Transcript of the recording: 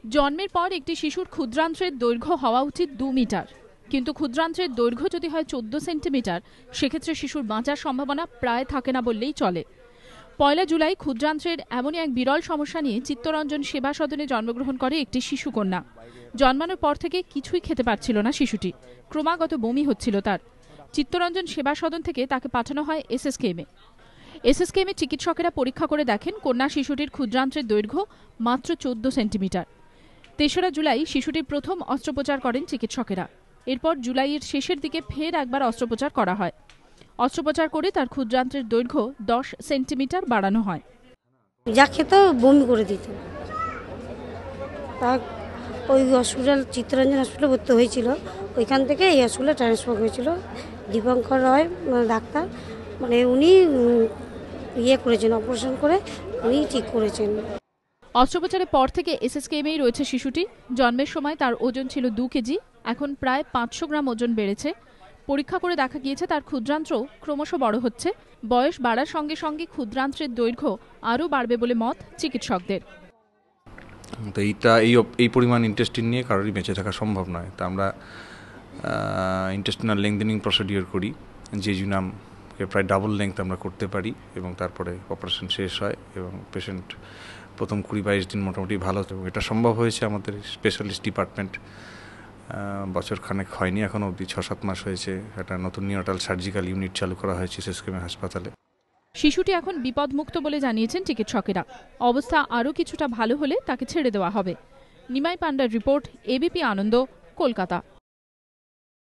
জন্মের পর একটি শিশুর ক্ষুদ্রান্ত্রের দৈর্ঘ্য হওয়া উচিত 2 মিটার, কিন্তু ক্ষুদ্রান্ত্রের দৈর্ঘ্য যদি হয় 14 সেন্টিমিটার, সেক্ষেত্রে শিশুর বাঁচার সম্ভাবনা প্রায় থাকে না বললেই চলে। 1 জুলাই ক্ষুদ্রান্ত্রের এমনই এক বিরল সমস্যা নিয়ে চিত্তরঞ্জন সেবা সদনে জন্মগ্রহণ করে একটি শিশুকন্যা। জন্মানোর পর থেকে কিছুই খেতে পারছিল না শিশুটি, ক্রমাগত বমি হচ্ছিল তার। চিত্তরঞ্জন সেবা সদন থেকে তাকে পাঠানো হয় এসএসকেএমে। এসএসকেএমে চিকিৎসকেরা পরীক্ষা করে দেখেন কন্যা শিশুটির ক্ষুদ্রান্ত্রের দৈর্ঘ্য মাত্র 14 সেন্টিমিটার। 3রা জুলাই শিশুটির প্রথম অস্ত্রোপচার করেন চিকিৎসকেরা। এরপর জুলাইয়ের শেষের দিকে ফের একবার অস্ত্রোপচার করা হয়। অস্ত্রোপচার করে তার ক্ষুদ্রান্ত্রের দৈর্ঘ্য 10 সেন্টিমিটার বাড়ানো হয়। যা খেত বমি করে দিত। ওই হসপিটাল চিত্তরঞ্জন হসপিটালে ভর্তি হয়েছিল, ওইখান থেকে এই হসপিটালে ট্রান্সফার হয়েছিল। দীপঙ্কর রয় ডাক্তার, মানে উনি করেছেন, অপারেশন করে উনি ঠিক করেছেন। অস্ত্রোপচারের পর থেকে এসএসকেএমেই রয়েছে শিশুটি। জন্মের সময় তার ওজন ছিল 2 কেজি, এখন প্রায় 500 গ্রাম ওজন বেড়েছে। পরীক্ষা করে দেখা গিয়েছে তার ক্ষুদ্রান্ত্র ক্রমশ বড় হচ্ছে। বয়স বাড়ার সঙ্গে সঙ্গে ক্ষুদ্রান্ত্রের দৈর্ঘ্য আরও বাড়বে বলে মত চিকিৎসকদের। তো এই পরিমাণ ইন্টেস্টিন নিয়ে কারোরই বেঁচে থাকা সম্ভব নয়। তা আমরা ইন্টেস্টিনাল লেংথেনিং প্রসিডিওর করি, জেজুনামকে প্রায় ডাবল লেংথ আমরা করতে পারি এবং তারপরে অপারেশন শেষ হয় এবং পেশেন্ট প্রথম 20-22 দিন মোটামুটি ভালো। এবং এটা সম্ভব হয়েছে আমাদের স্পেশালিস্ট ডিপার্টমেন্ট বছর খানেক হয়নি, এখনও অবধি 6-7 মাস হয়েছে একটা নতুন নিওনাটাল সার্জিক্যাল ইউনিট চালু করা হয়েছে এসএসকেএম হাসপাতালে। শিশুটি এখন বিপদমুক্ত বলে জানিয়েছেন চিকিৎসকেরা। অবস্থা আরও কিছুটা ভালো হলে তাকে ছেড়ে দেওয়া হবে। নিমাই পান্ডার রিপোর্ট, এবিপি আনন্দ, কলকাতা।